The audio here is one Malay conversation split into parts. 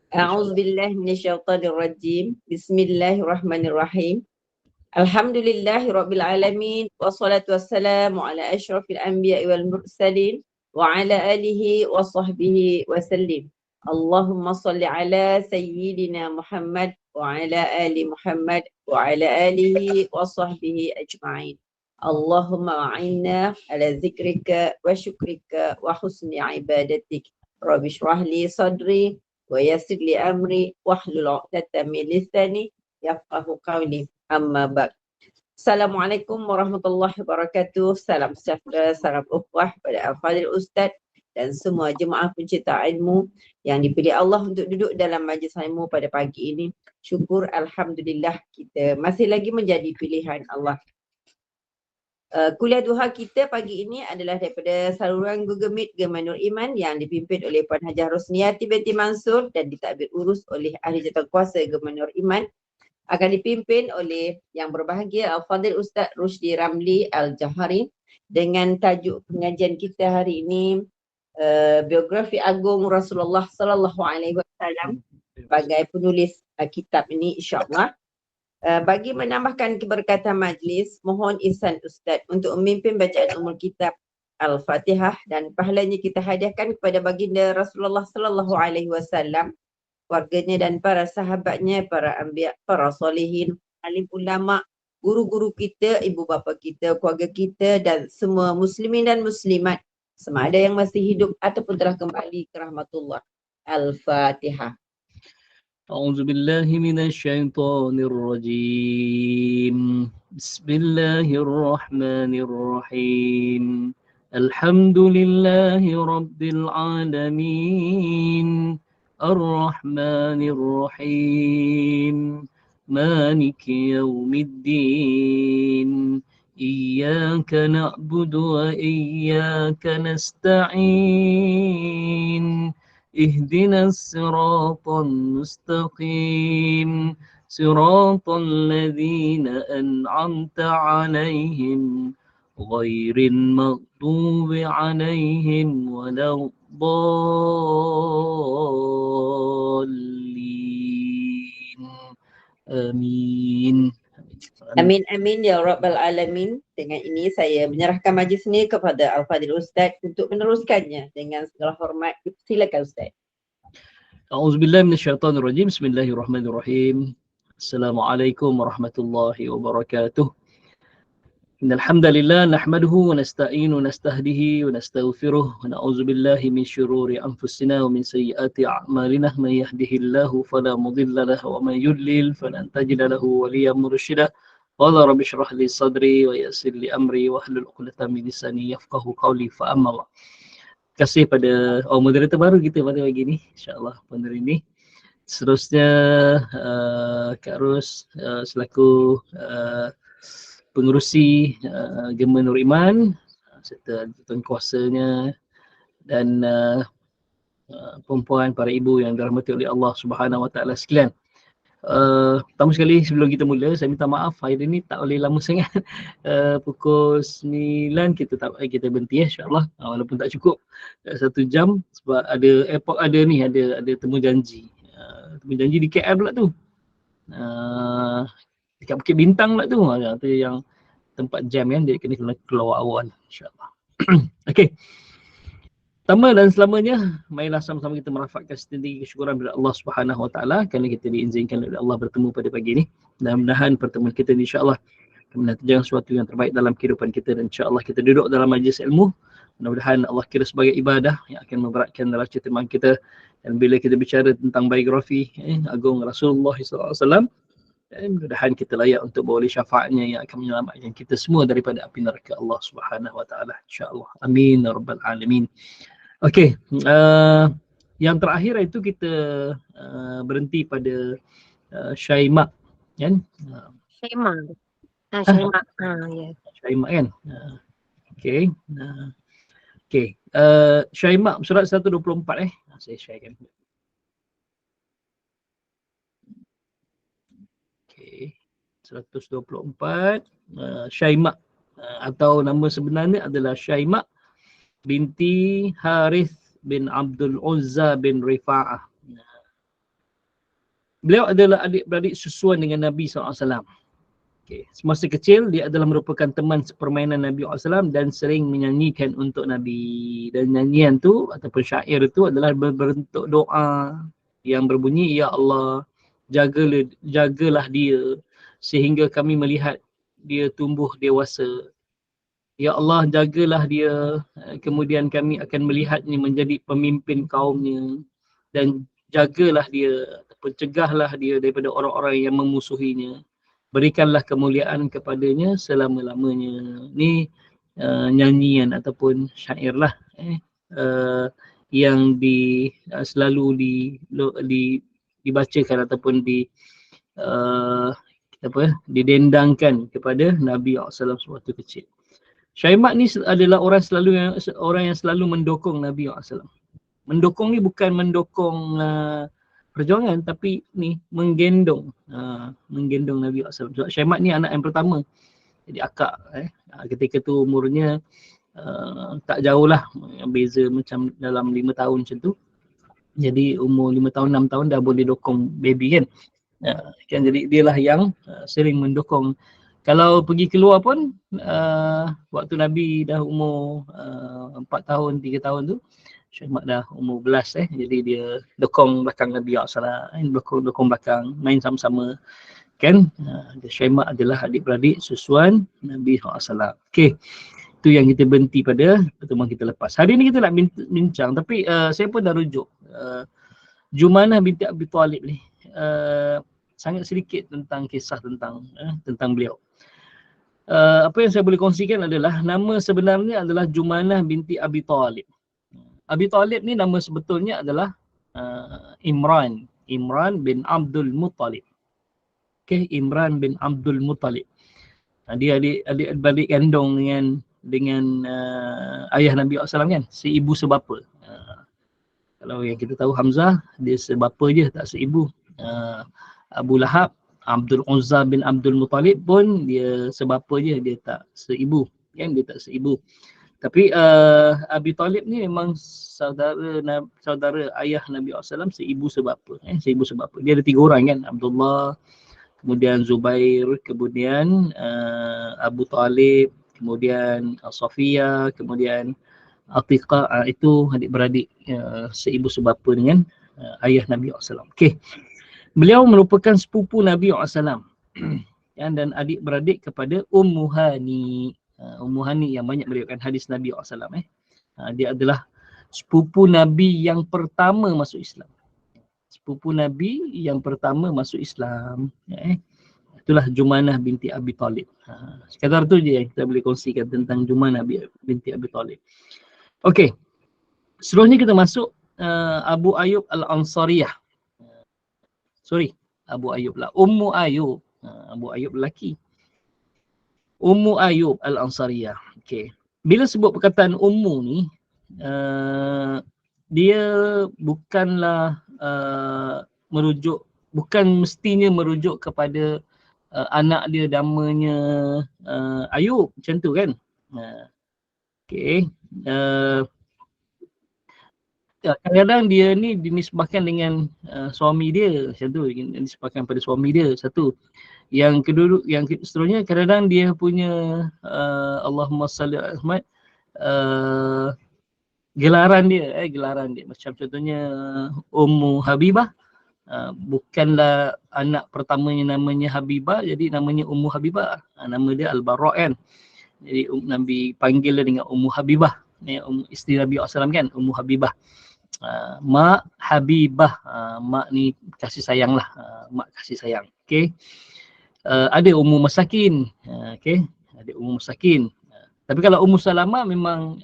A'udzu billahi minasyaitonir rajim. Bismillahirrahmanirrahim. Alhamdulillahi rabbil alamin wassalatu wassalamu ala asyrafil anbiya'i wal mursalin wa ala alihi wa sahbihi wa sallim. Allahumma salli ala sayyidina Muhammad wa ala ali Muhammad wa ala alihi wa sahbihi ajma'in. Allahumma a'inna ala zikrika wa syukrika wa husni ibadatik. Rabbi shrah li sadri wa yassir li amri wahlul 'uqdatam min lisani yafqahu qawli. Amma ba'd. Assalamualaikum warahmatullahi wabarakatuh. Salam sejahtera, salam ukhuwah pada Al-Fadhil Ustaz dan semua jemaah pencinta ilmu yang dipilih Allah untuk duduk dalam majlis ilmu pada pagi ini. Syukur Alhamdulillah kita masih lagi menjadi pilihan Allah. Kuliah duha kita pagi ini adalah daripada saluran Google Meet Gema Nur Iman yang dipimpin oleh Puan Hajah Rosniati binti Mansur dan ditadbir urus oleh Ahli Jawatankuasa Gema Nur Iman. Akan dipimpin oleh yang berbahagia Al-Fadhil Ustaz Rusdi Ramli Al-Jahari dengan tajuk pengajian kita hari ini biografi agung Rasulullah sallallahu alaihi wasallam sebagai penulis kitab ini insya-Allah. Bagi menambahkan keberkatan majlis, mohon ihsan Ustaz untuk memimpin bacaan umul kitab Al-Fatihah dan pahalanya kita hadiahkan kepada baginda Rasulullah sallallahu alaihi wasallam, keluarganya dan para sahabatnya, para anbiya, para solehin, alim ulama, guru-guru kita, ibu bapa kita, keluarga kita dan semua muslimin dan muslimat sama ada yang masih hidup ataupun telah kembali ke rahmatullah. Al-Fatihah. أعوذ بالله من الشيطان الرجيم بسم الله الرحمن الرحيم الحمد لله رب العالمين الرحمن الرحيم مالك يوم الدين إياك نعبد وإياك نستعين اهدنا الصراط المستقيم صراط الذين أنعمت عليهم غير المغضوب عليهم ولا الضالين آمين. Amin amin ya rabbal alamin. Dengan ini saya menyerahkan majlis ini kepada Al-Fadhil Ustaz untuk meneruskannya dengan segala hormat. Silakan Ustaz. A'udzubillahi minasyaitonirrajim. Bismillahirrahmanirrahim. Assalamualaikum warahmatullahi wabarakatuh. Innal hamdalillah nahmaduhu wa nasta'inu wa nastahdihi wa nastaghfiruh wa na'udzu billahi min syururi anfusina wa min sayyiati a'malina may yahdihillahu fala mudilla lahu wa may yudlil falan tajida lahu waliyyan mursyida. Qala rabbi shrah li sadri wa yassir li amri wa hlul 'uqdatam min lisani yafqahu qawli fa amma Allah. Terima kasih pada moderator baru kita pada pagi ni, insya-Allah pada hari ni. Seterusnya Kak Ros selaku pengerusi Gema Nur Iman serta tuan kuasanya dan perempuan, para ibu yang dirahmati oleh Allah Subhanahu Wa Taala sekalian. Pertama sekali sebelum kita mula, saya minta maaf hari ni tak boleh lama sangat. Pukul 9 kita berhenti insya-Allah, walaupun tak cukup 1 jam sebab ada airport ada temu janji. Temu janji di KL pula tu. Dekat Bukit Bintang pula tu. Tu yang tempat jam kan, dia kena keluar awal insya-Allah. Okey. Pertama dan selamanya, marilah sama-sama kita merafakkan setinggi kesyukuran kepada Allah Subhanahu Wa Taala kerana kita diizinkan oleh Allah bertemu pada pagi ini. Dan mudah-mudahan pertemuan kita ni insya-Allah akan mendatangkan sesuatu yang terbaik dalam kehidupan kita dan insya-Allah kita duduk dalam majlis ilmu. Mudah-mudahan Allah kira sebagai ibadah yang akan memberatkan neraca timbangan kita. Dan bila kita bicara tentang biografi agung Rasulullah SAW, mudah-mudahan kita layak untuk beroleh syafaatnya yang akan menyelamatkan kita semua daripada api neraka Allah Subhanahu Wa Taala insya-Allah. Amin ya rabbal alamin. Okey, yang terakhir itu kita berhenti pada Syaimak kan? Syaimak. Syaimak. Ya. Syaimak kan? Okey. Okey, Syaimak surat 124 saya sharekan. Okey, 124 Syaimak atau nama sebenarnya adalah Syaimak binti Harith bin Abdul Uzza bin Rifa'ah. Beliau adalah adik-beradik susuan dengan Nabi SAW. Okay. Semasa kecil, dia adalah merupakan teman sepermainan Nabi SAW dan sering menyanyikan untuk Nabi. Dan nyanyian tu ataupun syair itu adalah berbentuk doa yang berbunyi, Ya Allah, jagalah dia sehingga kami melihat dia tumbuh dewasa. Ya Allah, jagalah dia, kemudian kami akan melihatnya menjadi pemimpin kaumnya. Dan jagalah dia, ataupun cegahlah dia daripada orang-orang yang memusuhinya. Berikanlah kemuliaan kepadanya selama-lamanya. Ni nyanyian ataupun syair lah yang selalu dibacakan ataupun didendangkan kepada Nabi SAW sewaktu kecil. Syaimak ni adalah orang yang selalu mendukung Nabi SAW. Mendukung ni bukan mendukung perjuangan, tapi ni menggendong Nabi SAW. Sebab Syaimak ni anak yang pertama, jadi akak ketika tu umurnya tak jauh lah, beza macam dalam 5 tahun macam tu. Jadi umur 5 tahun 6 tahun dah boleh dokong baby kan. Kan jadi dialah yang sering mendukung. Kalau pergi keluar pun waktu Nabi dah umur 4 tahun 3 tahun tu, Syaimak dah umur 11 jadi dia dokong belakang Nabi SAW, dokong belakang, main sama-sama kan. Syaimak adalah adik-beradik susuan Nabi SAW. Okey, itu yang kita berhenti pada pertemuan kita lepas. Hari ni kita nak bincang, tapi saya pun dah rujuk Jumanah binti Abi Talib ni sangat sedikit tentang kisah tentang beliau. Apa yang saya boleh kongsikan adalah nama sebenarnya adalah Jumanah binti Abi Talib. Abi Talib ni nama sebetulnya adalah Imran bin Abdul Muttalib. Okay, Imran bin Abdul Muttalib. Dia adik-beradik kandung dengan ayah Nabi SAW kan, seibu sebapa. Kalau yang kita tahu Hamzah, dia sebapa je, tak seibu. Abu Lahab, Abdul Uzza bin Abdul Muttalib pun dia sebapa je, dia tak seibu kan, dia tak seibu. Tapi Abi Talib ni memang saudara ayah Nabi SAW, seibu sebapa. Seibu sebapa. Dia ada 3 orang kan, Abdullah, kemudian Zubair, kemudian Abu Talib, kemudian Safiyah, kemudian Atiqah. Itu adik-beradik seibu sebapa dengan ayah Nabi SAW. Okay. Beliau merupakan sepupu Nabi SAW dan adik-beradik kepada Ummu Hani. Ummu Hani yang banyak meriwayatkan hadis Nabi SAW. Dia adalah sepupu Nabi yang pertama masuk Islam. Sepupu Nabi yang pertama masuk Islam. Itulah Jumanah binti Abi Talib. Sekadar tu je yang kita boleh kongsikan tentang Jumanah binti Abi Talib. Okey. Seterusnya kita masuk Abu Ayyub Al-Ansariyah. Abu Ayyub lah. Ummu Ayyub. Abu Ayyub lelaki. Ummu Ayyub Al-Ansariyah. Okey. Bila sebut perkataan ummu ni, dia bukanlah bukan mestinya merujuk kepada anak dia namanya Ayub, macam tu kan. Okey. Kadang-kadang dia ni dinisbahkan dengan suami dia, macam tu, dinisbahkan pada suami dia, satu. Yang kedua, yang seterusnya kadang-kadang dia punya Allahumma salli ala Muhammad, gelaran dia macam contohnya Ummu Habibah, bukanlah anak pertamanya namanya Habibah, jadi namanya Ummu Habibah. Nama dia Al-Bara' kan. Jadi Nabi panggil dia dengan Ummu Habibah. Isteri Nabi SAW kan, Ummu Habibah. Mak Habibah, mak ni kasih sayang lah, mak kasih sayang. Okay. Ada Ummu Masakin, okay. Ada Ummu Masakin. Tapi kalau Ummu Salamah memang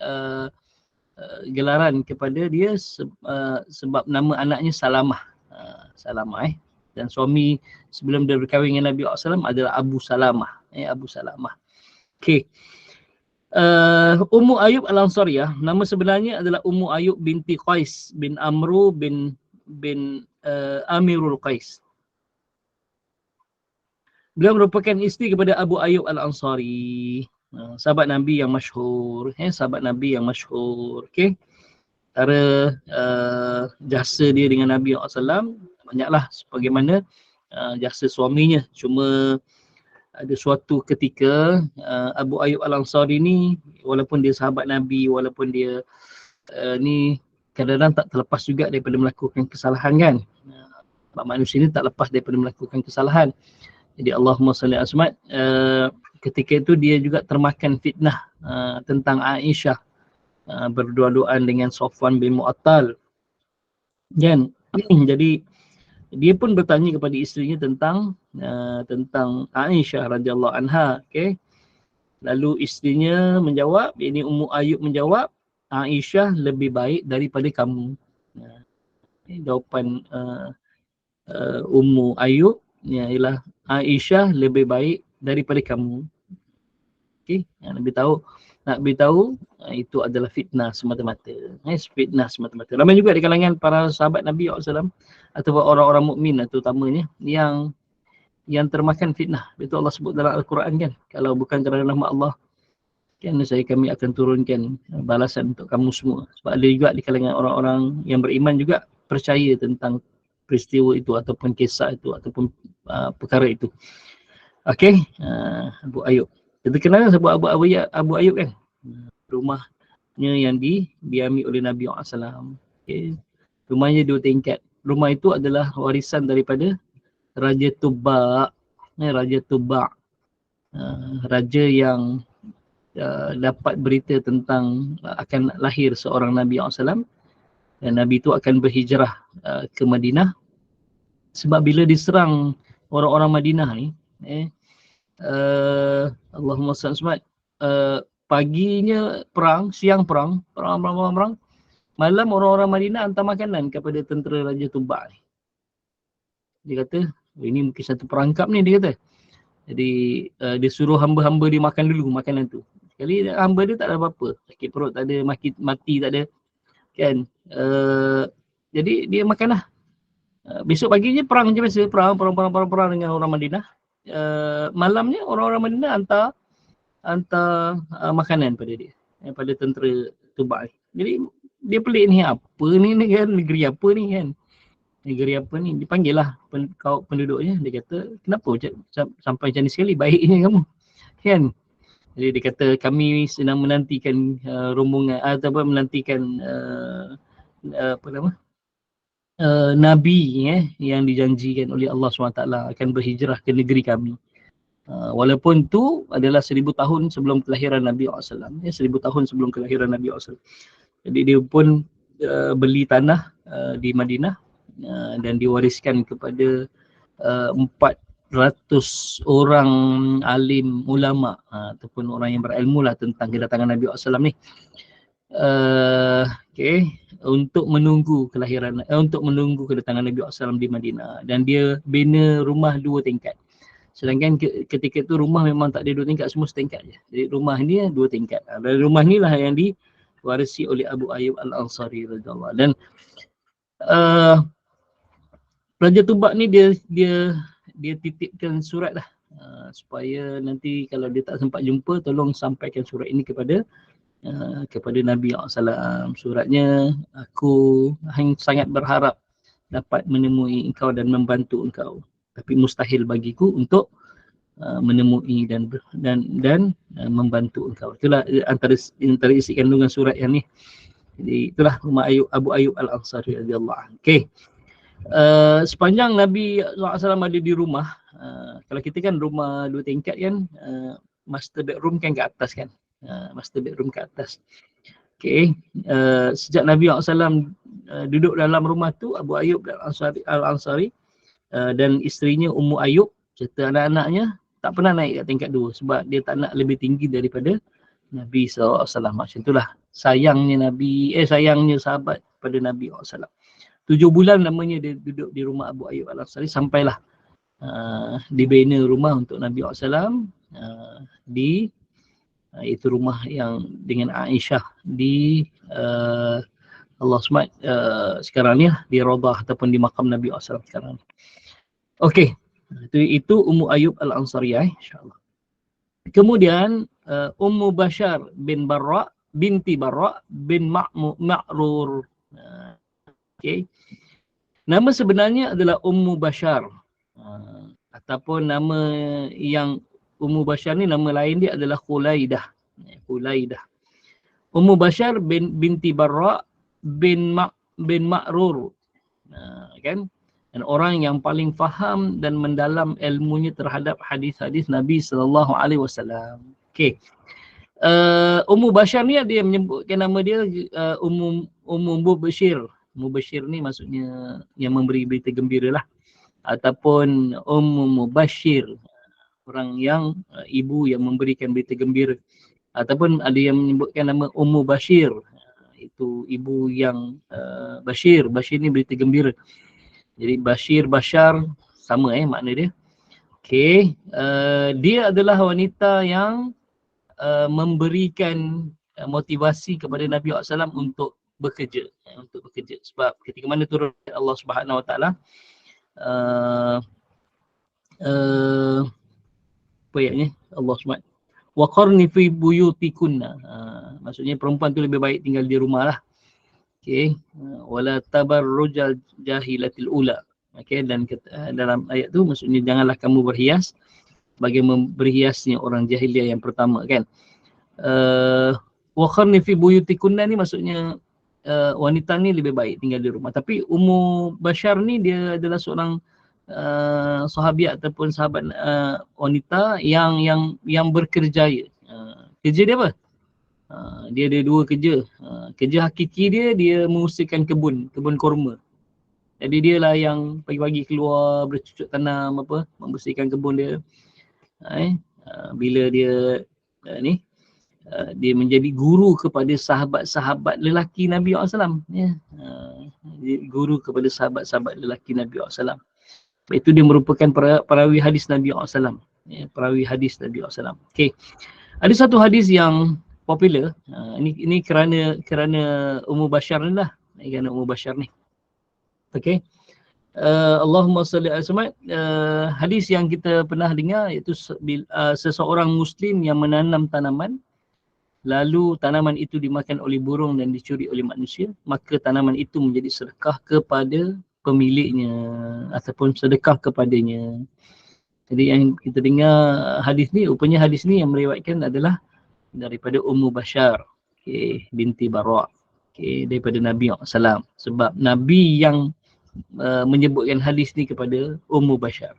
gelaran kepada dia sebab nama anaknya Salamah. Salamah dan suami sebelum dia berkahwin dengan Nabi SAW adalah Abu Salamah. Abu Salamah. Okay. Ummu Ayyub Al-Ansariyah, nama sebenarnya adalah Ummu Ayyub binti Qais bin Amru bin Amirul Qais. Beliau merupakan isteri kepada Abu Ayyub Al-Ansari, sahabat Nabi yang masyhur, sahabat Nabi yang masyhur. Okey. Antara jasa dia dengan Nabi SAW, banyaklah sebagaimana jasa suaminya. Cuma ada suatu ketika Abu Ayyub Al-Ansari ni, walaupun dia sahabat Nabi, walaupun dia ni kadang-kadang tak terlepas juga daripada melakukan kesalahan kan. Manusia ni tak lepas daripada melakukan kesalahan. Jadi Allahumma salli asmat, ketika itu dia juga termakan fitnah tentang Aisyah, berdua-duaan dengan Safwan bin Mu'attal kan. Jadi dia pun bertanya kepada isterinya tentang Aisyah radhiyallahu anha, okey. Lalu isterinya menjawab, ini Ummu Ayyub menjawab, Aisyah lebih baik daripada kamu. Ini jawapan Ummu Ayyub, ialah Aisyah lebih baik daripada kamu. Okey, nak beritahu itu adalah fitnah semata-mata. Fitnah semata-mata. Ramai juga di kalangan para sahabat Nabi SAW ataupun orang-orang mukmin terutamanya yang termakan fitnah. Itu Allah sebut dalam Al-Quran kan. Kalau bukan kerana rahmat Allah, kan kami akan turunkan balasan untuk kamu semua. Sebab ada juga di kalangan orang-orang yang beriman juga percaya tentang peristiwa itu ataupun kisah itu ataupun perkara itu. Okey, Abu Ayyub. Kita kenal sebab Abu Ayyub kan. Rumahnya yang diambil oleh Nabi SAW. Okay. Rumahnya 2 tingkat. Rumah itu adalah warisan daripada Raja Tuba'. Raja Tuba'. Raja yang dapat berita tentang akan lahir seorang Nabi SAW. Dan Nabi itu akan berhijrah ke Madinah. Sebab bila diserang orang-orang Madinah ni, Allahumma salli paginya perang, siang perang, malam orang-orang Madinah hantar makanan kepada tentera Raja Tuba' ni. Dia kata, ini mungkin satu perangkap ni, dia kata. Jadi dia suruh hamba-hamba dia makan dulu makanan tu. Sekali hamba dia tak ada apa-apa, sakit perut tak ada, mati tak ada kan. Jadi dia makanlah. Besok paginya perang je biasa, perang dengan orang Madinah. Malamnya orang-orang Madinah hantar makanan pada dia, pada tentera Tuba' ni. Jadi dia pelik ni, apa ni kan, negeri apa ni kan, negeri apa ni. Dipanggil lah penduduknya, dia kata, kenapa sampai macam ni sekali, baiknya kamu kan. Jadi dia kata, kami sedang menantikan rombongan ataupun menantikan Nabi yang dijanjikan oleh Allah SWT akan berhijrah ke negeri kami. Walaupun itu adalah 1000 tahun sebelum kelahiran Nabi SAW. 1000 tahun sebelum kelahiran Nabi SAW. Jadi dia pun beli tanah di Madinah dan diwariskan kepada 400 orang alim ulama ataupun orang yang berilmu lah tentang kedatangan Nabi SAW ni. Okay, untuk menunggu kelahiran, untuk menunggu kedatangan Nabi SAW di Madinah. Dan dia bina rumah 2 tingkat. Sedangkan ketika itu rumah memang tak ada 2 tingkat, semua setingkat je. Jadi rumah ni 2 tingkat. Dan rumah ni lah yang diwarisi oleh Abu Ayyub Al-Ansari radhiyallahu anhu. Dan Raja Tuba' ni dia titipkan surat lah supaya nanti kalau dia tak sempat jumpa, tolong sampaikan surat ini kepada Nabi SAW. Suratnya, aku sangat berharap dapat menemui engkau dan membantu engkau, tapi mustahil bagiku untuk menemui dan membantu engkau. Itulah antara isi kandungan surat yang ni. Jadi itulah rumah Abu Ayyub Al-Ansari radhiyallahu anhu. Okey. Sepanjang Nabi SAW ada di rumah, kalau kita kan rumah 2 tingkat kan, master bedroom kan ke atas kan. Master bedroom ke atas. Okay. Sejak Nabi SAW duduk dalam rumah tu, Abu Ayyub Al-Ansari dan isterinya Ummu Ayyub serta anak-anaknya tak pernah naik kat tingkat 2 sebab dia tak nak lebih tinggi daripada Nabi SAW. Macam itulah sayangnya sayangnya sahabat pada Nabi SAW. 7 bulan lamanya dia duduk di rumah Abu Ayyub Al-Ansari sampailah dibina rumah untuk Nabi SAW di itu rumah yang dengan Aisyah di Allah SWT sekarang ni di Radah ataupun di makam Nabi SAW sekarang. Okey, itu Ummu Ayyub Al-Ansariyah insya-Allah. Kemudian Ummu Bashar binti Barra bin Ma'rur. Okey. Nama sebenarnya adalah Ummu Bashar. Ataupun nama yang Ummu Bashar ni nama lain dia adalah Khulaidah. Khulaidah. Ummu Bashar binti Barra bin Ma'rur. Kan? Dan orang yang paling faham dan mendalam ilmunya terhadap hadis-hadis Nabi sallallahu alaihi wasallam. Okey. Ummu Bashar ni dia menyebutkan nama dia Ummu Mubashir. Mubashir ni maksudnya yang memberi berita gembira lah. Ataupun Ummu Mubashir, orang yang ibu yang memberikan berita gembira. Ataupun ada yang menyebutkan nama Ummu Bashir, itu ibu yang Bashir. Bashir ni berita gembira. Jadi Bashir, Bashar sama makna dia. Okey, dia adalah wanita yang memberikan motivasi kepada Nabi SAW untuk bekerja, sebab ketika mana turun Allah Subhanahu Wa Taala apa ayatnya Allah Subhanahu wa qarni fi buyutikunna, maksudnya perempuan tu lebih baik tinggal di rumah lah. Okey, wala tabarrujal jahilatil ula. Okey, dan dalam ayat tu maksudnya janganlah kamu berhias bagaimana berhiasnya orang jahiliah yang pertama kan. Wa qarni fi buyutikunna ni maksudnya wanita ni lebih baik tinggal di rumah. Tapi Ummu Bashar ni dia adalah seorang sahabiat ataupun sahabat wanita yang berkerjaya. Kerja dia apa? Dia ada dua kerja. Kerja hakiki dia mengusahakan kebun kurma. Jadi dia lah yang pagi-pagi keluar bercucuk tanam apa, membersihkan kebun dia. Bila dia dia menjadi guru kepada sahabat-sahabat lelaki Nabi SAW. Guru kepada sahabat-sahabat lelaki Nabi SAW. Itu dia merupakan perawi hadis Nabi SAW. Perawi hadis Nabi SAW. Okey. Ada satu hadis yang popular. Ini kerana Ummu Bashar ni lah. Kerana Ummu Bashar ni. Okey. Allahumma salli ala Muhammad. Hadis yang kita pernah dengar iaitu seseorang Muslim yang menanam tanaman, lalu tanaman itu dimakan oleh burung dan dicuri oleh manusia, maka tanaman itu menjadi sedekah kepada pemiliknya ataupun sedekah kepadanya. Jadi yang kita dengar hadis ni, rupanya hadis ni yang meriwayatkan adalah daripada Ummu Bashar, binti Barra, daripada Nabi SAW. Sebab Nabi yang menyebutkan hadis ni kepada Ummu Bashar.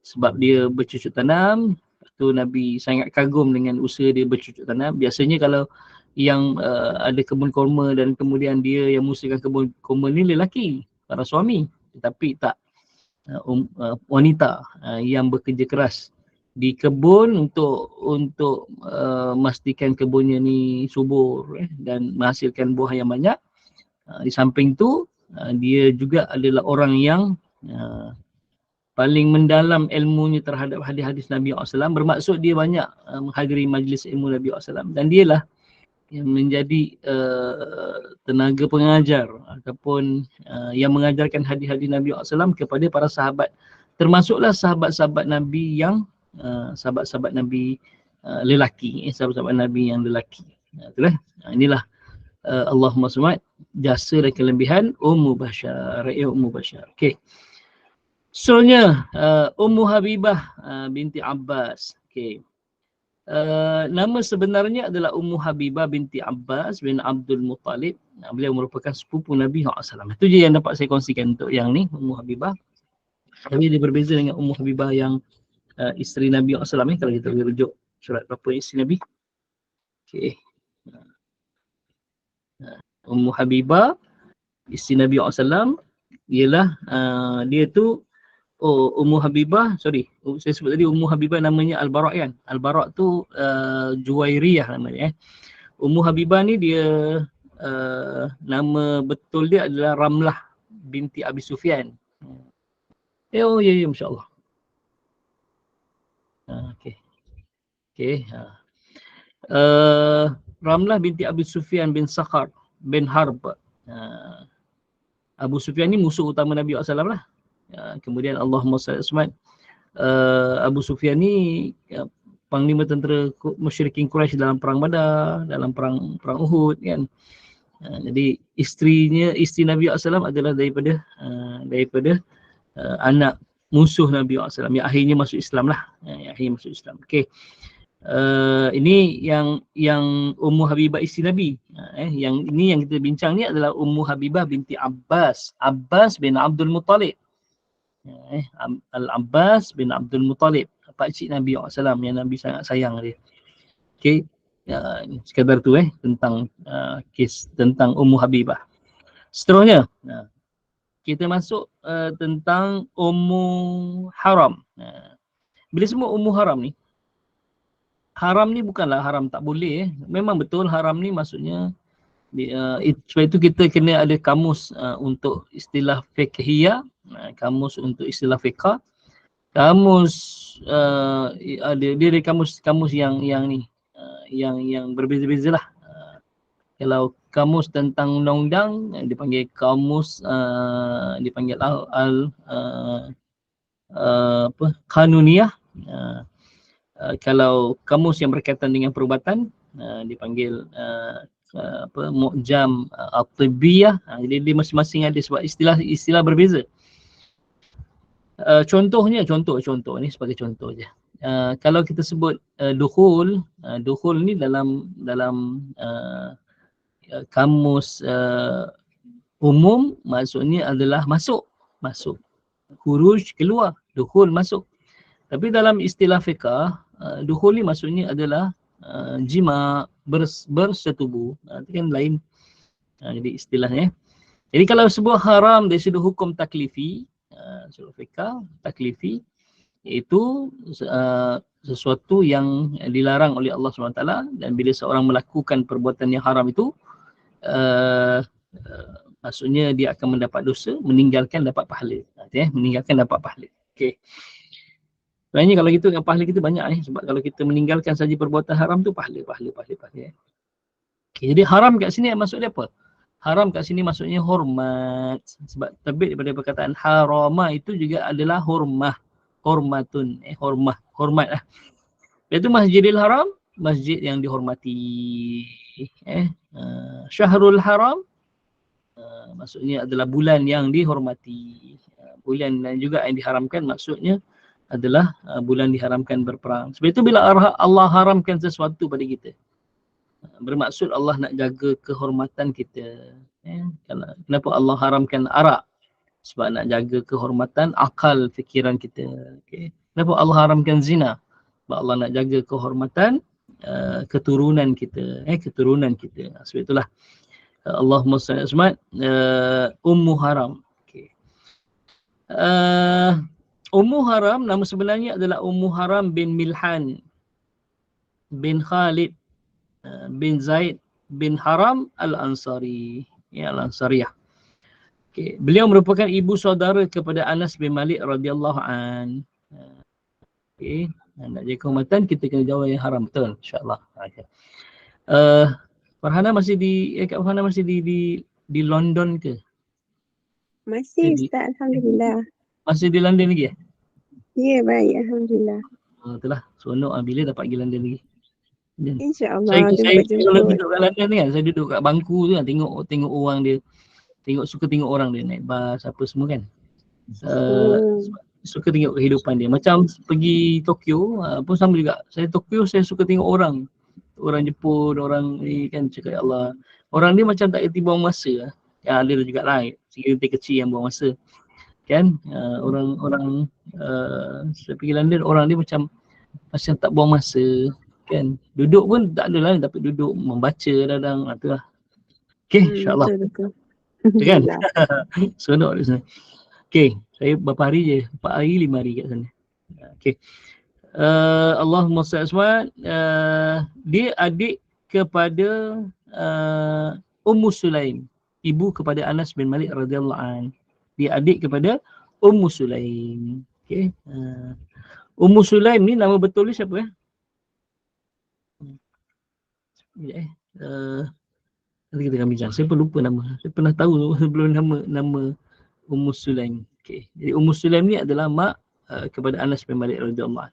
Sebab dia bercucuk tanam, tu Nabi sangat kagum dengan usaha dia bercucuk tanam. Biasanya kalau yang ada kebun kurma dan kemudian dia yang mengusahakan kebun kurma ni lelaki, para suami. Tetapi tak, wanita yang bekerja keras di kebun untuk memastikan kebunnya ni subur dan menghasilkan buah yang banyak. Di samping tu dia juga adalah orang yang paling mendalam ilmunya terhadap hadis-hadis Nabi SAW. Bermaksud dia banyak menghadiri majlis ilmu Nabi SAW, dan dialah yang menjadi tenaga pengajar ataupun yang mengajarkan hadis-hadis Nabi SAW kepada para sahabat. Termasuklah sahabat-sahabat Nabi yang sahabat-sahabat Nabi lelaki, sahabat-sahabat Nabi yang lelaki. Itulah, inilah Allahumma salli jasa dan kelebihan Ummu Bashar. Ummu Bashar. Okey. Soalnya Ummu Habibah binti Abbas. Okey. Nama sebenarnya adalah Ummu Habibah binti Abbas bin Abdul Muttalib. Beliau merupakan sepupu Nabi SAW. Itu je yang dapat saya kongsikan untuk yang ni, Ummu Habibah. Tapi dia berbeza dengan Ummu Habibah yang isteri Nabi SAW ni. Kalau kita boleh rujuk surat berapa isteri Nabi. Okey. Ummu Habibah isteri Nabi SAW ialah dia tu Ummu Habibah, saya sebut tadi Ummu Habibah namanya Al-Bara' kan. Al-Bara' tu Juwairiyah namanya. Ummu Habibah ni dia nama betul dia adalah Ramlah binti Abi Sufyan. Oh ya, masya-Allah. Okey. Ramlah binti Abi Sufyan bin Sakhar bin Harb. Abu Sufyan ni musuh utama Nabi SAW lah. Kemudian Allahumma salli alaihi Abu Sufyan ni panglima tentera musyrikin Quraisy dalam perang Badar, dalam perang Uhud kan. Jadi isteri Nabi SAW adalah daripada anak musuh Nabi SAW yang akhirnya masuk Islam lah. Yang akhirnya masuk Islam. Okey. Ini yang Ummu Habibah isteri Nabi. Yang kita bincang ni adalah Ummu Habibah binti Abbas bin Abdul Muttalib. Al-Abbas bin Abdul Muttalib, pakcik Nabi SAW yang Nabi sangat sayang dia. Okey. Sekadar tu tentang kes tentang Ummu Habibah. Seterusnya kita masuk tentang Ummu Haram. Bila semua Ummu Haram ni, haram ni bukanlah haram tak boleh. Memang betul haram ni maksudnya sebab itu kita kena ada kamus untuk istilah fiqhiyah, kamus untuk istilah fiqh, kamus dia kamus yang ni yang berbeza-beza lah. Kalau kamus tentang undang-undang dipanggil kamus dipanggil kanuniyah. Kalau kamus yang berkaitan dengan perubatan dipanggil mu'jam at-tibbiyah. Jadi dia masing-masing ada sebab istilah berbeza. Contoh ni sebagai contoh je. Kalau kita sebut dukhul ni dalam kamus umum maksudnya adalah masuk. Khuruj keluar, dukhul masuk. Tapi dalam istilah fiqh, dukhul ni maksudnya adalah jima, bersetubuh. Itu kan lain. Jadi istilahnya. Jadi kalau sebuah haram dari sudut hukum taklifi, sudut fiqh taklifi, iaitu sesuatu yang dilarang oleh Allah SWT, dan bila seorang melakukan perbuatan yang haram itu maksudnya dia akan mendapat dosa, meninggalkan dapat pahala. Meninggalkan dapat pahala. Okey. Sebenarnya kalau gitu pahala kita banyak sebab kalau kita meninggalkan saja perbuatan haram tu pahala. Okay, jadi haram kat sini maksud dia apa? Haram kat sini maksudnya hormat. Sebab terbit daripada perkataan harama itu juga adalah hormatun. Hormat lah. Iaitu Masjidil Haram, masjid yang dihormati. Syahrul Haram maksudnya adalah bulan yang dihormati. Bulan yang juga yang diharamkan maksudnya adalah bulan diharamkan berperang. Sebab itu bila Allah haramkan sesuatu pada kita, bermaksud Allah nak jaga kehormatan kita. Kenapa Allah haramkan arak? Sebab nak jaga kehormatan akal fikiran kita. Okay. Kenapa Allah haramkan zina? Sebab Allah nak jaga kehormatan keturunan kita. Sebab itulah Allahumma salli Ummu Haram. Okay. Ummu Haram nama sebenarnya adalah Ummu Haram bin Milhan bin Khalid bin Zaid bin Haram Al-Ansari. Al-Ansariyah. Okay. Beliau merupakan ibu saudara kepada Anas bin Malik radhiyallahu an. Okay. Nak jaga kehormatan kita kena jauh yang haram, betul insya-Allah. Okay. Farhana masih di London ke? Masih Ustaz, Alhamdulillah. Masih di London lagi ya? Ya, baik, Alhamdulillah. Itulah, seronok bila dapat pergi London lagi. InsyaAllah. Saya kalau duduk kat London ni kan, saya duduk kat bangku tu kan, tengok orang dia, suka tengok orang dia naik bas apa semua kan. Suka tengok kehidupan dia. Macam pergi Tokyo pun sama juga. Saya Tokyo saya suka tengok orang Jepun, orang ni kan, cakap ya Allah. Orang dia macam tak erti buang masa. Ya, ada juga lah security kecil yang buang masa. Kan orang saya pergi London, orang dia macam tak buang masa kan, duduk pun tak ada lah, tapi duduk membaca kadang itulah. Okey, insya-Allah. Betul. Kan? Seronok di sana. Okey, saya berapa hari je? 4 hari 5 hari kat sana. Okey. Allahumma salli dia adik kepada Ummu Sulaim, ibu kepada Anas bin Malik radhiyallahu an. Dia adik kepada Ummu Sulaim. Okey. Ummu Sulaim ni nama betul dia siapa nanti kita akan bincang. Saya pun lupa nama. Saya pernah tahu sebelum nama Ummu Sulaim. Okey. Jadi Ummu Sulaim ni adalah mak kepada Anas bin Malik radhiyallahu an.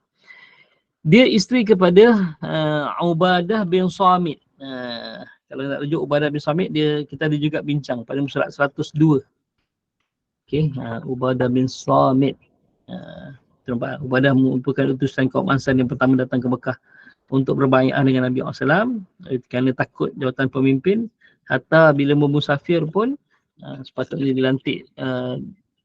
Dia isteri kepada Ubadah bin Samit. Kalau nak rujuk Ubadah bin Samit, kita ada juga bincang pada muka surat 102. Okey, Ubadah bin Samit. Nampak, Ubadah merupakan utusan kaum Ansar yang pertama datang ke Mekah untuk berbaiat dengan Nabi SAW kerana takut jawatan pemimpin. Hatta bila bermusafir pun sepatutnya dilantik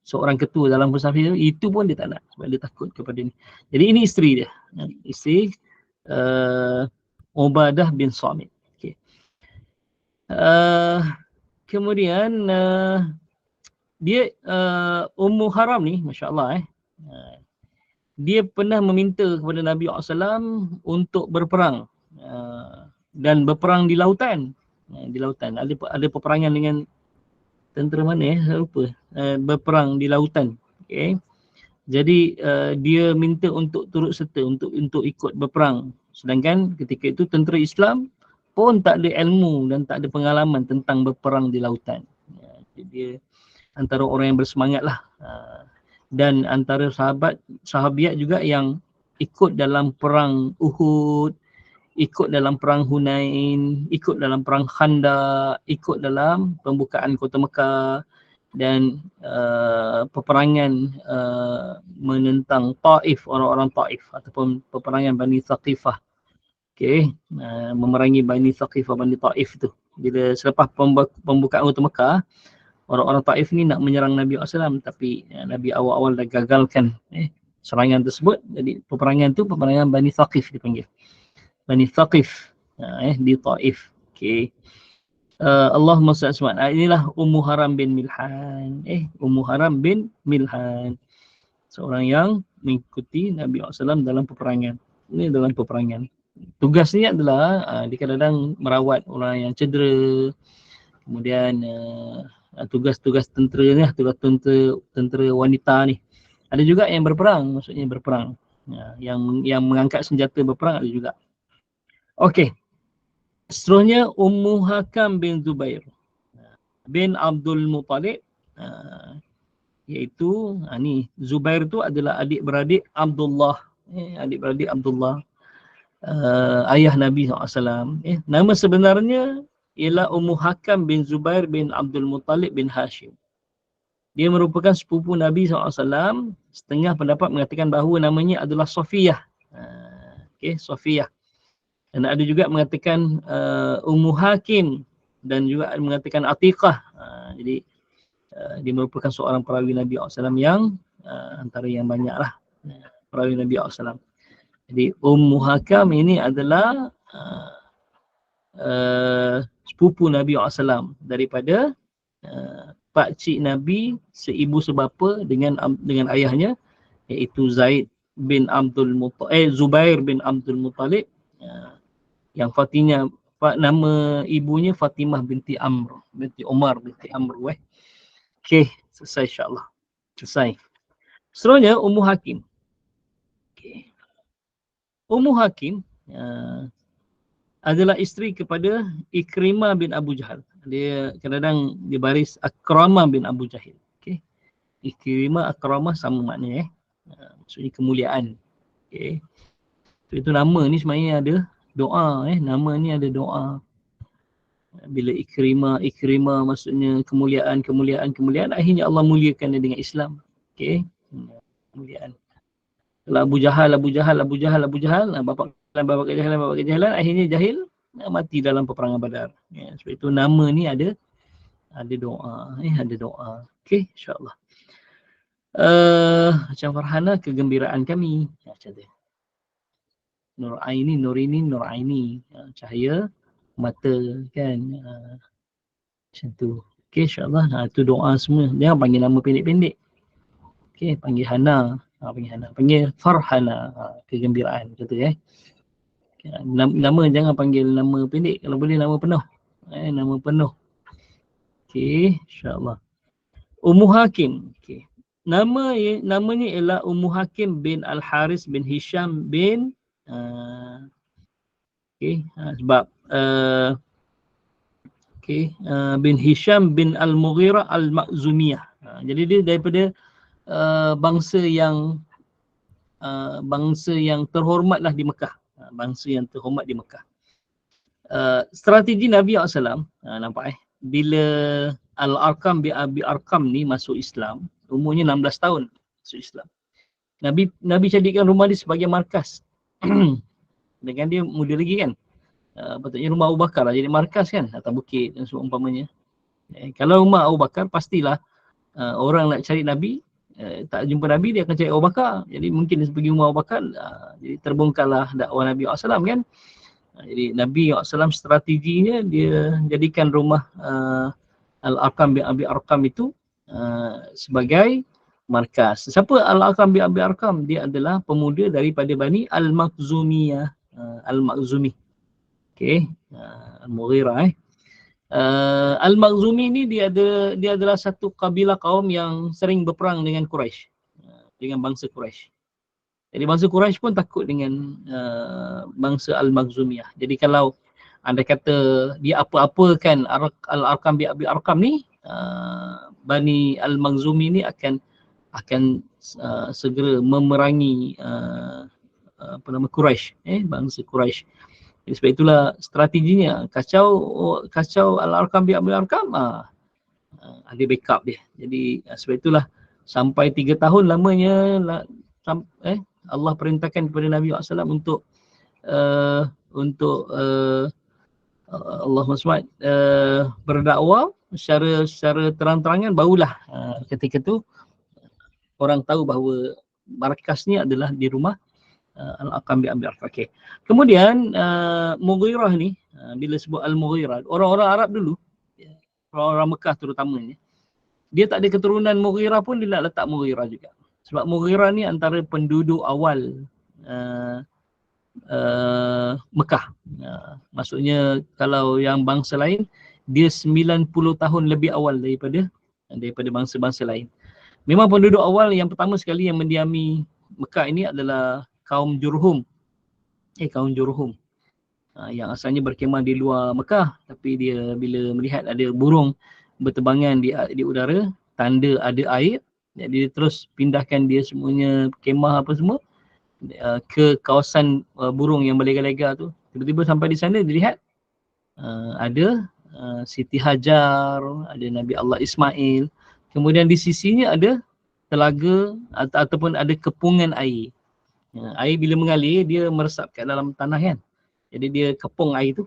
seorang ketua dalam musafir, itu pun dia tak nak sebab dia takut kepada ni. Jadi ini isteri dia, isteri Ubadah bin Samit. Okay. Kemudian dia Ummu Haram ni, Masya Allah dia pernah meminta kepada Nabi SAW untuk berperang dan berperang di lautan. Di lautan ada peperangan dengan tentera mana saya lupa, berperang di lautan. Okay. Jadi dia minta untuk turut serta untuk ikut berperang, sedangkan ketika itu tentera Islam pun tak ada ilmu dan tak ada pengalaman tentang berperang di lautan. Jadi dia antara orang yang bersemangat lah, dan antara sahabiat juga yang ikut dalam perang Uhud, ikut dalam perang Hunain, ikut dalam perang Khandaq, ikut dalam pembukaan kota Mekah dan peperangan menentang Taif, orang-orang Taif ataupun peperangan Bani Thaqifah. Okey, memerangi Bani Thaqifah, Bani Taif tu. Bila selepas pembukaan kota Mekah, orang-orang Taif ni nak menyerang Nabi SAW, tapi Nabi awal-awal dah gagalkan serangan tersebut. Jadi peperangan tu peperangan Bani Thaqif dipanggil. Bani Thaqif di Taif. Okey. Allahumma salli. Inilah Ummu Haram bin Milhan. Ummu Haram bin Milhan. Seorang yang mengikuti Nabi SAW dalam peperangan. Ini dalam peperangan. Tugasnya adalah dia kadang-kadang merawat orang yang cedera. Kemudian tugas-tugas tentera ni, tugas tentera wanita ni. Ada juga yang berperang, maksudnya berperang. Yang mengangkat senjata berperang ada juga. Okey. Seterusnya Ummu Hakam bin Zubair bin Abdul Muttalib, iaitu ni Zubair tu adalah adik-beradik Abdullah, adik-beradik Abdullah, ayah Nabi SAW. Nama sebenarnya ialah Ummu Hakam bin Zubair bin Abdul Muttalib bin Hashim. Dia merupakan sepupu Nabi SAW. Setengah pendapat mengatakan bahawa namanya adalah Safiyah. Okey, Safiyah. Dan ada juga mengatakan Ummu Hakim dan juga mengatakan Atiqah. Jadi dia merupakan seorang perawi Nabi SAW yang antara yang banyak lah perawi Nabi SAW. Jadi Ummu Hakam ini adalah sepupu Nabi SAW daripada pakcik Nabi seibu sebapa dengan ayahnya, iaitu Zaid bin Abdul Muttalib, Zubair bin Abdul Muttalib, yang nama ibunya Fatimah binti Amr, binti Umar binti Amr. Okey, selesai insya-Allah. Selesai. Seterusnya Ummu Hakim. Okey. Ummu Hakim adalah isteri kepada Ikrimah bin Abu Jahal. Dia kadang-kadang di baris Akramah bin Abu Jahil. Okey. Ikrimah, Akramah sama maknanya maksudnya kemuliaan. Okey. Itu nama ni sebenarnya ada doa, nama ni ada doa. Bila Ikrimah maksudnya kemuliaan, akhirnya Allah muliakan dia dengan Islam. Okey. Kemuliaan. Kalau Abu Jahal, bapa kejahalan, akhirnya jahil, mati dalam peperangan Badar. Sebab itu nama ni ada doa, ada doa. Okey, insya-Allah. Macam Farhana, kegembiraan kami. Macam tu. Nur Aini, cahaya mata kan. Macam tu. Okey, insya-Allah. Itu doa semua. Jangan panggil nama pendek-pendek. Okey, panggil Hana. Panggil Farhana, kegembiraan. Macam tu nama jangan panggil nama pendek. Kalau boleh nama penuh. Nama penuh. Okey, insya-Allah. Ummu Hakim. Okey. Namanya ialah Ummu Hakim bin Al-Haris bin Hisham bin sebab bin Hisham bin Al-Mughirah Al-Makhzumiyah. Jadi dia daripada bangsa yang terhormatlah di Mekah. Bangsa yang terhormat di Mekah. strategi Nabi SAW, nampak bila Al-Arqam bin Abi Arqam ni masuk Islam, umurnya 16 tahun masuk Islam. Nabi jadikan rumah dia sebagai markas. Dengan dia muda lagi kan. Patutnya rumah Abu Bakar lah jadi markas kan, atas bukit dan seumpamanya. Kalau rumah Abu Bakar, pastilah orang nak cari Nabi, tak jumpa Nabi, dia akan cari Abu Bakar. Jadi mungkin dia pergi rumah Abu Bakar, jadi terbongkarlah dakwah Nabi SAW kan. Jadi Nabi SAW strateginya dia jadikan rumah Al-Arqam bin Abi Arqam itu sebagai markas. Siapa Al-Arqam bin Abi Arqam? Dia adalah pemuda daripada Bani Al-Makhzumiyah. Al-Makhzumi. Okey. Al-Mughirah Al-Makhzumi ni dia adalah satu kabilah kaum yang sering berperang dengan Quraisy. Dengan bangsa Quraisy. Jadi bangsa Quraisy pun takut dengan bangsa Al-Makhzumiyah. Jadi kalau anda kata dia apa-apakan Al-Arqam bin Abi Arqam ni, Bani Al-Makhzumi ni akan segera memerangi Quraisy, bangsa Quraisy. Jadi sebab itulah strateginya, kacau Al-Arqam bin Abi Arqam, ada backup dia. Jadi sebab itulah sampai 3 tahun lamanya Allah perintahkan kepada Nabi SAW untuk Allahumma SWT berdakwah secara terang-terangan, barulah ketika tu orang tahu bahawa markasnya adalah di rumah Al-Arqam bin Abi Arqam. Okay. Kemudian Mughirah ni, bila sebut Al-Mughirah, orang-orang Arab dulu, orang-orang Mekah terutamanya, dia tak ada keturunan Mughirah pun dia nak letak Mughirah juga. Sebab Mughirah ni antara penduduk awal Mekah. Maksudnya kalau yang bangsa lain, dia 90 tahun lebih awal daripada bangsa-bangsa lain. Memang penduduk awal yang pertama sekali yang mendiami Mekah ini adalah kaum Jurhum. Kaum Jurhum. Yang asalnya berkemah di luar Mekah, tapi dia bila melihat ada burung berterbangan di udara, tanda ada air, jadi dia terus pindahkan dia semuanya kemah apa semua ke kawasan burung yang berlega-lega tu. Tiba-tiba sampai di sana dilihat ada Siti Hajar, ada Nabi Allah Ismail. Kemudian di sisinya ada telaga ataupun ada kepungan air. Air bila mengalir dia meresap kat dalam tanah kan. Jadi dia kepung air tu.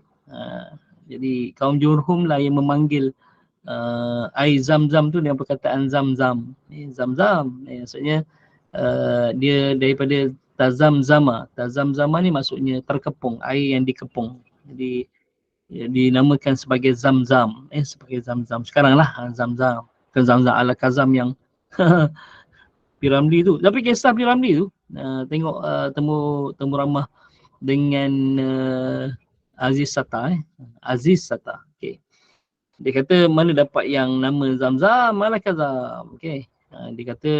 Jadi kaum Jurhum lah yang memanggil air Zam-Zam tu dengan perkataan Zam-Zam. Zam-Zam maksudnya dia daripada Tazam-Zama. Tazam-Zama ni maksudnya terkepung, air yang dikepung. Jadi dinamakan sebagai Zam-Zam. Sebagai Zam-Zam. Sekarang lah Zam-Zam. Kan Zam-Zam ala Kazam yang Piramli tu. Tapi kisah Piramli tu, tengok temu ramah dengan Aziz Sata. Aziz Sata. Okay. Dia kata mana dapat yang nama Zam-Zam ala Kazam. Okay. Dia kata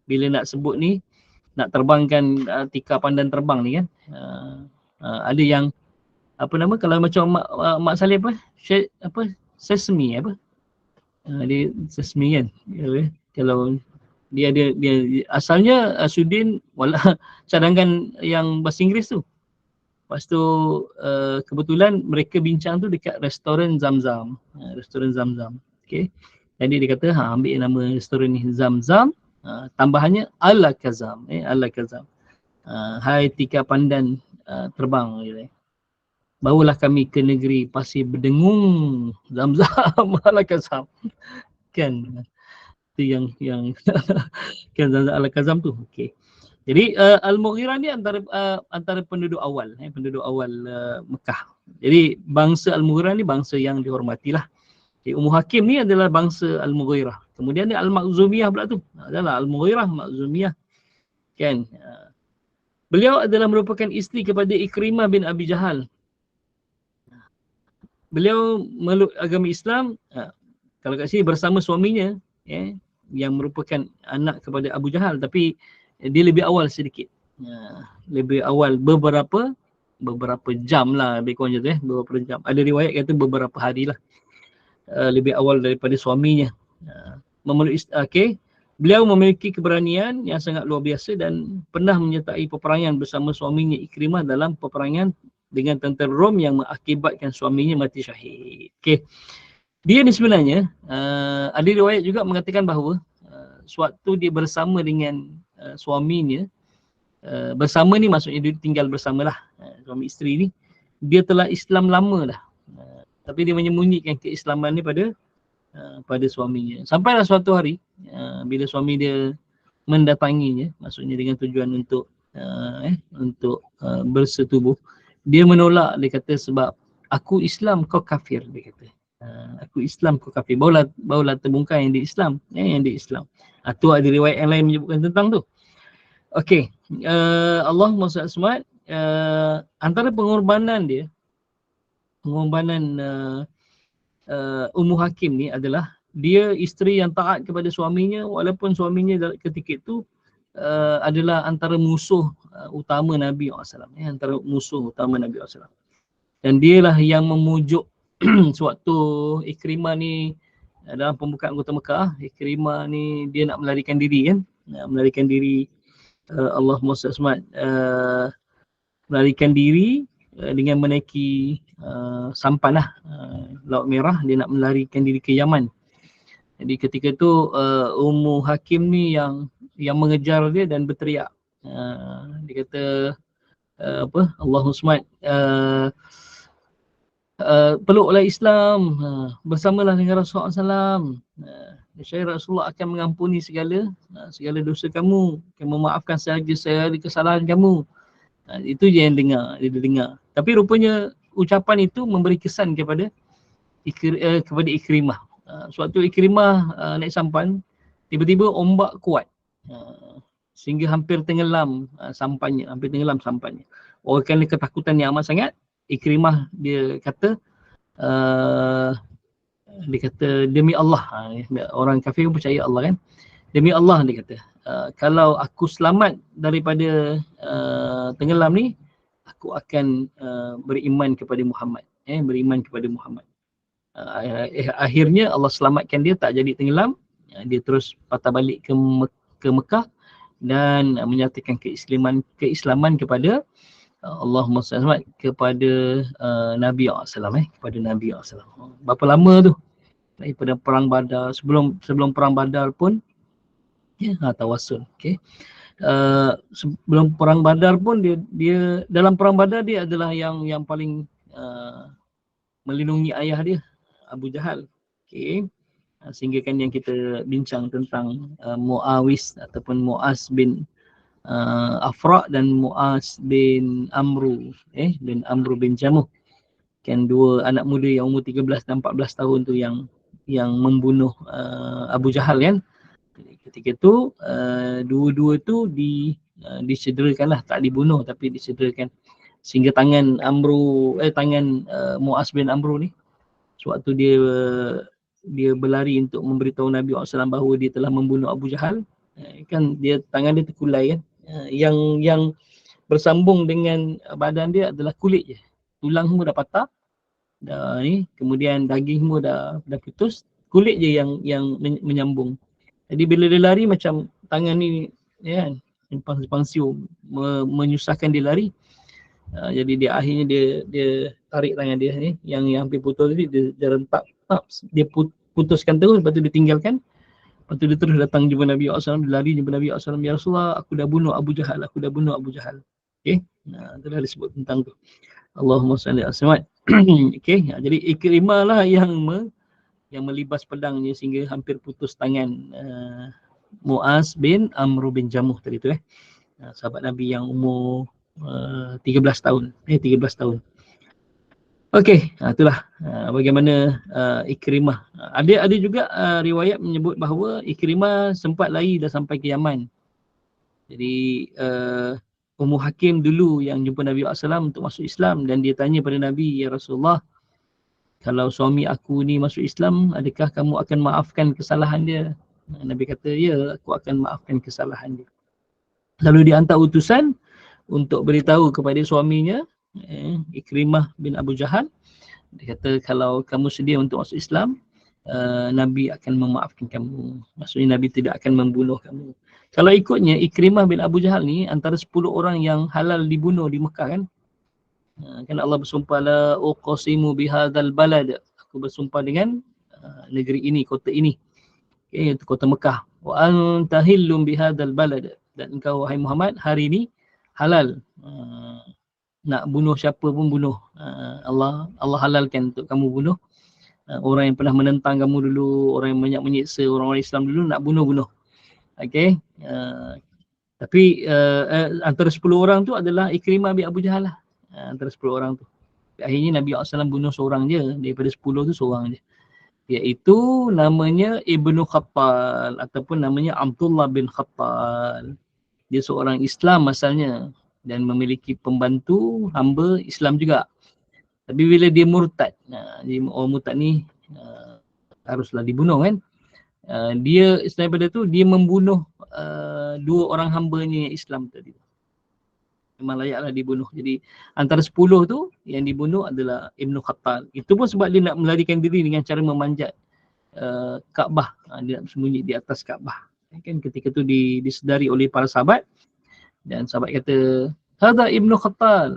bila nak sebut ni, nak terbangkan tikar pandan terbang ni kan, ada yang apa nama, kalau macam Mak Saleh Sesame dia Sesame kan. Kalau dia asalnya Sudin cadangan yang bahasa Inggeris tu. Lepas tu kebetulan mereka bincang tu dekat restoran Zam-Zam. Restoran Zam-Zam. Okay. Jadi dia kata ambil nama restoran ni Zam-Zam, tambahannya ala Kazam. Ala Kazam. Hai tikar pandan terbang. Barulah kami ke negeri pasir berdengung Zam-Zam ala Kazam. Kan. Itu yang kan Zam-Zam ala Kazam tu. Okey. Jadi Al-Mughirah ni antara penduduk awal, Mekah. Jadi bangsa Al-Mughirah ni bangsa yang dihormatilah. Okay, Ummu Hakim ni adalah bangsa Al-Mughirah. Kemudian ni Al-Makhzumiyah pula tu. Adalah Al-Mughirah, Makhzumiyah. Kan. Beliau adalah merupakan isteri kepada Ikrimah bin Abi Jahal. Beliau meluk agama Islam kalau kat sini bersama suaminya, yang merupakan anak kepada Abu Jahal, tapi dia lebih awal sedikit. Lebih awal beberapa jam lah, lebih kurang macam tu beberapa jam. Ada riwayat kata beberapa hari lah. Lebih awal daripada suaminya. Beliau memiliki keberanian yang sangat luar biasa dan pernah menyertai peperangan bersama suaminya Ikrimah dalam peperangan dengan tentera Rom yang mengakibatkan suaminya mati syahid. Okey. Dia ni sebenarnya ada riwayat juga mengatakan bahawa sewaktu dia bersama dengan suaminya, bersama ni maksudnya dia tinggal bersamalah, suami isteri ni, dia telah Islam lama dah. Tapi dia menyembunyikan keislaman ni pada suaminya. Sampailah suatu hari bila suami dia mendatanginya, maksudnya dengan tujuan untuk bersetubuh, dia menolak. Dia kata sebab aku Islam kau kafir, dia kata. Aku Islam kau kafir. Barulah terbongkar yang di Islam, yang di Islam. Tu ada riwayat yang lain menyebutkan tentang tu. Okey, Allahumma salli alaihi antara pengorbanan Ummu Hakim ni adalah dia isteri yang taat kepada suaminya walaupun suaminya ketika itu adalah antara musuh utama Nabi SAW, antara musuh utama Nabi SAW. Dan dialah yang memujuk sewaktu Ikrimah ni dalam pembukaan kota Mekah, Ikrimah ni dia nak melarikan diri kan, melarikan diri, Allahumma salli melarikan diri dengan menaiki sampan Laut Merah. Dia nak melarikan diri ke Yaman. Jadi ketika tu Ummu Hakim ni yang mengejar dia dan berteriak. Dia kata Allahumma peluklah Islam, bersamalah dengan Rasulullah SAW. Syahid Rasulullah akan mengampuni segala dosa kamu, akan memaafkan segala kesalahan kamu. Itu je yang dia dengar. Tapi rupanya ucapan itu memberi kesan kepada Ikrimah. Suatu Ikrimah naik sampan, tiba-tiba ombak kuat sehingga hampir tenggelam sampannya. Oleh kerana ketakutan yang amat sangat, Ikrimah dia kata demi Allah, orang kafir percaya Allah kan, demi Allah dia kata, kalau aku selamat daripada tenggelam ni, aku akan beriman kepada Muhammad, beriman kepada Muhammad. Akhirnya Allah selamatkan dia, tak jadi tenggelam. Dia terus patah balik ke Mekah dan menyatakan keislaman kepada Allahumma salli kepada Nabi SAW, kepada Nabi SAW. Berapa lama tu? Daripada perang Badar, sebelum perang Badar pun tawasul. Okey. Sebelum perang Badar pun dia dalam perang Badar dia adalah yang paling melindungi ayah dia, Abu Jahal. Okey. Sehingga kan yang kita bincang tentang Muawis ataupun Muaz bin Afra dan Muaz bin Amru bin Jamuh. Kan dua anak muda yang umur 13 dan 14 tahun tu yang membunuh Abu Jahal kan. Ketika tu dua-dua tu disederhakanlah, tak dibunuh tapi disederhakan. Sehingga tangan Muaz bin Amru ni sewaktu dia berlari untuk memberitahu Nabi SAW bahawa dia telah membunuh Abu Jahal, kan tangan dia terkulai kan. Yang bersambung dengan badan dia adalah kulit je. Tulang semua dah patah. Kemudian daging semua dah putus. Kulit je yang menyambung. Jadi bila dia lari macam tangan ni kan, pangsiu menyusahkan dia lari. Jadi dia akhirnya dia tarik tangan dia ni yang hampir putus tadi, dia rentak, dia putuskan terus, lepas tu dia tinggalkan. Lepas tu dia terus datang jumpa Nabi SAW, dia lari jumpa Nabi SAW, ya Rasulullah, aku dah bunuh Abu Jahal. Okey, itu dah disebut tentang tu. Allahumma salli alaihi. Okey, jadi Ikrimah lah yang melibas pedangnya sehingga hampir putus tangan Muaz bin Amr bin Jamuh tadi tu sahabat Nabi yang umur 13 tahun. Okey, itulah bagaimana Ikrimah. Ada juga riwayat menyebut bahawa Ikrimah sempat lari dah sampai ke Yaman. Jadi Ummu Hakim dulu yang jumpa Nabi SAW untuk masuk Islam, dan dia tanya pada Nabi, ya Rasulullah, kalau suami aku ni masuk Islam, adakah kamu akan maafkan kesalahan dia? Nabi kata, ya, aku akan maafkan kesalahan dia. Lalu dia hantar utusan untuk beritahu kepada suaminya, Ikrimah bin Abu Jahal. Dia kata, kalau kamu sedia untuk masuk Islam, Nabi akan memaafkan kamu. Maksudnya Nabi tidak akan membunuh kamu. Kalau ikutnya, Ikrimah bin Abu Jahal ni antara 10 orang yang halal dibunuh di Mekah kan. Kan Allah bersumpah la uqsimu bihadzal balad. Aku bersumpah dengan negeri ini, kota ini. Itu kota Mekah. Wa anta hillum bihadzal balad. Dan engkau wahai Muhammad hari ini halal. Nak bunuh siapa pun bunuh. Allah halalkan untuk kamu bunuh. Orang yang pernah menentang kamu dulu, orang yang banyak menyiksa orang-orang Islam dulu nak bunuh. Okey. Tapi antara 10 orang tu adalah Ikrimah bin Abu Jahal lah. Antara 10 orang tu. Akhirnya Nabi SAW bunuh seorang je. Daripada 10 tu seorang je. Iaitu namanya Ibnu Khattal ataupun namanya Abdullah bin Khattal. Dia seorang Islam asalnya dan memiliki pembantu hamba Islam juga. Tapi bila dia murtad, jadi orang murtad ni haruslah dibunuh kan. Dia selain daripada tu dia membunuh 2 orang hambanya Islam tadi. Memang layaklah dibunuh. Jadi antara 10 tu yang dibunuh adalah Ibnu Khattal. Itu pun sebab dia nak melarikan diri dengan cara memanjat Kaabah. Dia nak bersembunyi di atas Kaabah. Kan ketika tu disedari oleh para sahabat dan sahabat kata hadza Ibnu Khattal.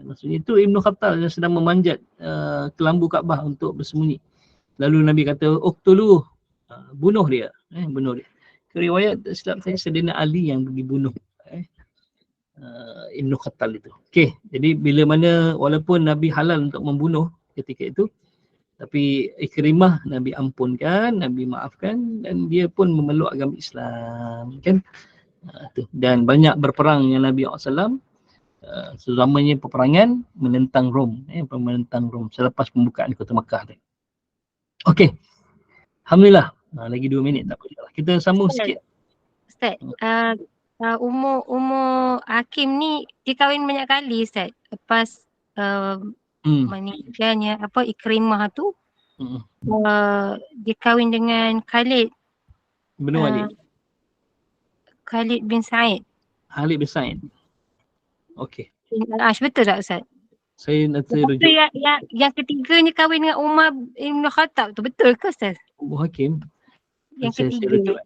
Maksudnya itu Ibnu Khattal yang sedang memanjat kelambu Kaabah untuk bersembunyi. Lalu Nabi kata uqtuluh. Bunuh dia. Bunuh dia. Riwayat Islam saya Sayyidina Ali yang dibunuh. Ibnu Khattal itu. Okey, jadi bila mana walaupun Nabi halal untuk membunuh ketika itu, tapi Ikrimah Nabi ampunkan, Nabi maafkan dan dia pun memeluk agama Islam kan. Dan banyak berperang yang Nabi SAW selamanya peperangan menentang Rom, menentang Rom selepas pembukaan kota Mekah tu. Okey. Alhamdulillah. Lagi 2 minit tak apa. Kita sambung sikit. Ustaz, umur Hakim ni dia kahwin banyak kali Ustaz. Lepas meninggalnya Ikrimah tu dia kahwin dengan Khalid. Benar Khalid. Khalid bin Sa'id. Khalid bin Sa'id. Okey. Betul tak Ustaz? Saya nanti rujuk. Yang ketiganya kahwin dengan Umar Ibn Khattab tu betul ke Ustaz? Abu Hakim. Yang ketiga.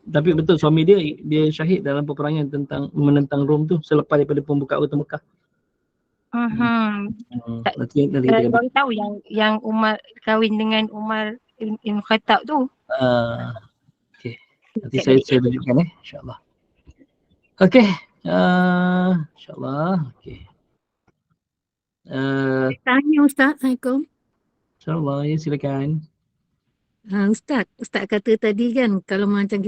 Tapi betul suami dia syahid dalam peperangan menentang Rom tu selepas daripada pembukaan kota Mekah. Nanti kita baru tahu yang Umar kahwin dengan Umar Ibn Khattab tu. Okey. Nanti saya tunjukkan insya-Allah. Okey. InsyaAllah. Okey. Tanya Ustaz, Assalamualaikum. InsyaAllah, ya silakan. Ustaz kata tadi kan kalau macam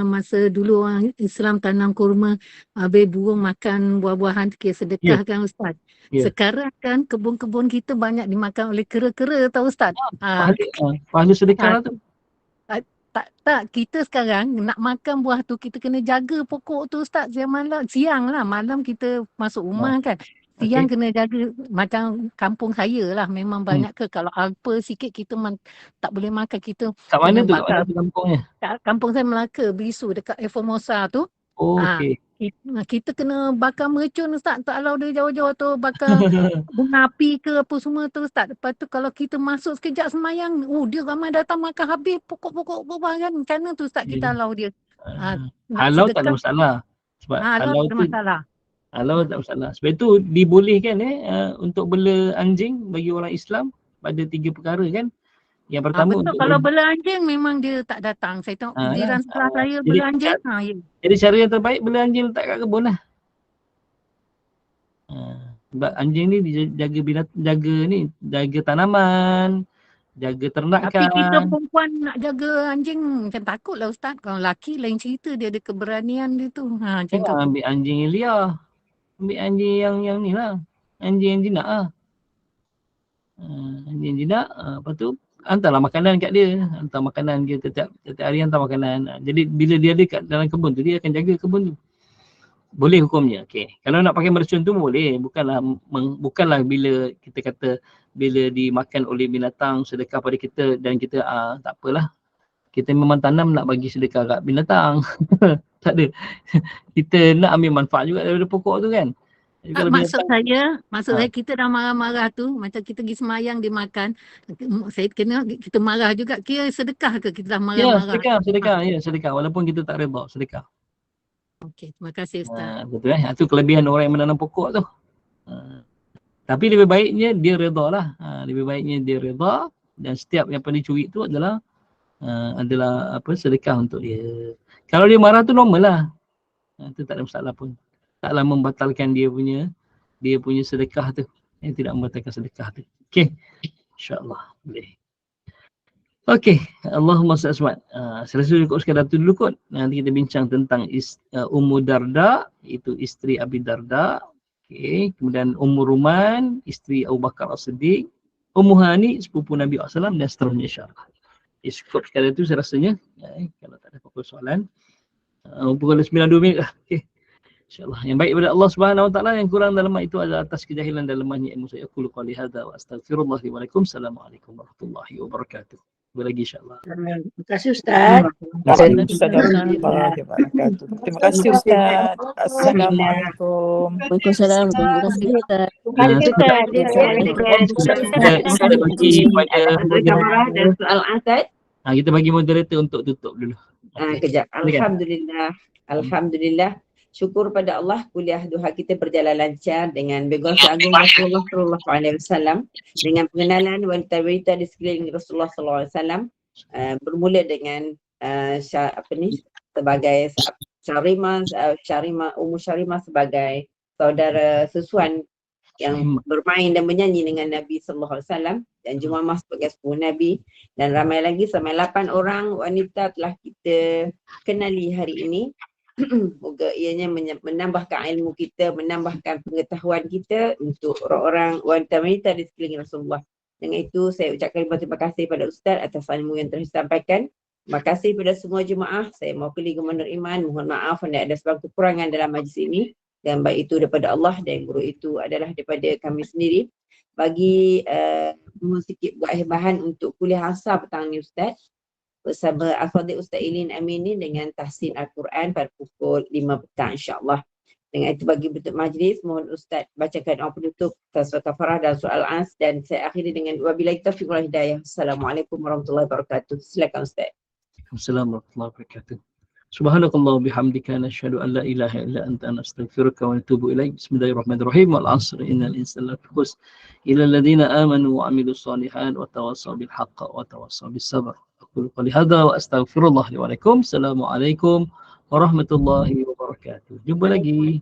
masa dulu orang Islam tanam kurma, habis burung makan buah-buahan kira sedekah kan Ustaz. Sekarang kan kebun-kebun kita banyak dimakan oleh kera-kera tau Ustaz. Pahala sedekah tu. Tak, kita sekarang nak makan buah tu kita kena jaga pokok tu Ustaz. Siang lah, malam kita masuk rumah kan. Siang kena jaga, macam kampung saya lah memang banyak kalau apa sikit kita tak boleh makan kita. Kat mana tu? Kat mana tu kampungnya? Kampung saya Melaka, Bisu dekat Formosa tu. Okey. Kita kena bakar mercun Ustaz, tak allow dia jauh-jauh tu bakar bunga api ke apa semua tu Ustaz. Lepas tu kalau kita masuk sekejap semayang, dia ramai datang makan habis pokok-pokok buah kan. Kerana tu Ustaz kita allow dia. Halau tak ada masalah. Sebab halau tu masalah. Halau tak masalah. Sebab itu dibolehkan untuk bela anjing bagi orang Islam pada 3 perkara kan. Yang pertama betul, kalau bela anjing memang dia tak datang. Saya tengok jiran sebelah saya bela anjing. Jadi cara yang terbaik bela anjing letak kat kebun lah. Sebab anjing ni jaga tanaman, jaga ternakan. Tapi kita perempuan nak jaga anjing macam takut lah Ustaz. Kalau lelaki lain cerita, dia ada keberanian dia tu. Macam tu. Ambil anjing yang liar. Ambil anjing yang ni lah. Anjing yang jinak lah. Anjing jinak, lepas tu hantarlah makanan kat dia. Hantar makanan dia setiap hari hantar makanan. Jadi bila dia ada kat dalam kebun tu, dia akan jaga kebun tu. Boleh hukumnya. Okey. Kalau nak pakai mercun tu boleh. Bukanlah bila kita kata bila dimakan oleh binatang sedekah pada kita dan kita tak apalah. Kita memang tanam nak bagi sedekah kat binatang. Tak ada. Kita nak ambil manfaat juga daripada pokok tu kan. Maksud saya kita dah marah-marah tu, macam kita pergi semayang dia makan, kita marah juga, kira sedekah ke kita dah marah-marah? Sedekah. Walaupun kita tak redha, sedekah. Okey, terima kasih Ustaz. Betul itu kelebihan orang yang menanam pokok tu. Tapi lebih baiknya dia redha lah. Lebih baiknya dia redha dan setiap yang dicuri tu adalah sedekah untuk dia. Kalau dia marah tu normal lah. Itu tak ada masalah pun. Taklah membatalkan dia punya sedekah tu. Yang tidak membatalkan sedekah tu. Okey. InsyaAllah boleh. Okey, Allahumma salli. Saya rasa cukup sekadar tu dulu kot. Nanti kita bincang tentang Ummu Darda, itu isteri Abi Darda. Okey, kemudian Ummu Ruman, isteri Abu Bakar As-Siddiq. Ummu Hani, sepupu Nabi SAW dan seterusnya insyaAllah. Cukup sekadar itu saya rasanya. Kalau tak ada apa-apa soalan. Pukul 9:02 minit lah. Okey. InsyaAllah. Yang baik daripada Allah Subhanahu Wa Taala, yang kurang dalam itu adalah atas kejahilan dan lemahnya ilmu saya. Aku qali hadza wa astaghfirullah li wa lakum. Assalamualaikum warahmatullahi wabarakatuh. Jumpa lagi insyaAllah. Terima kasih Ustaz. Waalaikumsalam warahmatullahi wabarakatuh. Terima kasih Ustaz. Assalamualaikum. Waalaikumsalam. Terima kasih Ustaz. Kita bagi pada dan soal Asad. kita bagi moderator untuk tutup dulu. Kejap. Alhamdulillah. Syukur pada Allah, kuliah duha kita berjalan lancar dengan background agung Rasulullah sallallahu alaihi wasallam, dengan pengenalan wanita-wanita di sekeliling Rasulullah sallallahu alaihi wasallam, bermula dengan sebagai Ummu Syarimah sebagai saudara Susuan yang bermain dan menyanyi dengan Nabi sallallahu alaihi wasallam, dan Jumamah sebagai sepupu Nabi, dan ramai lagi sampai 8 orang wanita telah kita kenali hari ini. Moga ianya menambahkan ilmu kita, menambahkan pengetahuan kita untuk orang-orang wanita-wanita di sekeliling Rasulullah. Dengan itu saya ucapkan terima kasih pada Ustaz atas ilmu yang telah disampaikan. Terima kasih kepada semua jemaah. Saya mewakili Gubernur Iman, mohon maaf kerana ada sebab kekurangan dalam majlis ini. Dan baik itu daripada Allah dan guru itu adalah daripada kami sendiri. Bagi mohon sikit buat bahan untuk kuliah asar petang ni Ustaz, bersama Al-Fadhil Ustaz Ilin Amini dengan tahsin Al-Quran pada pukul 5 petang insyaAllah. Dengan itu bagi bentuk majlis, mohon Ustaz bacakan doa penutup, surah kafarah dan surah Al-Ans, dan saya akhiri dengan wabillahi taufiq wal hidayah. Assalamualaikum warahmatullahi wabarakatuh. Silakan Ustaz. Assalamualaikum warahmatullahi wabarakatuh. Subhanakallah bihamdika nashhadu an la ilaha illa anta nastaghfiruka wa natubu ilaik. Bismillahirrahmanirrahim. Wal 'asri innal insana lafi khusr illa alladziina aamanu wa 'amilus shalihaati wa tawassaw bil haqqi wa tawassaw bis sabr. Aku qali hadza wa astaghfirullah li wa lakum. Assalamualaikum warahmatullahi wabarakatuh. Jumpa lagi.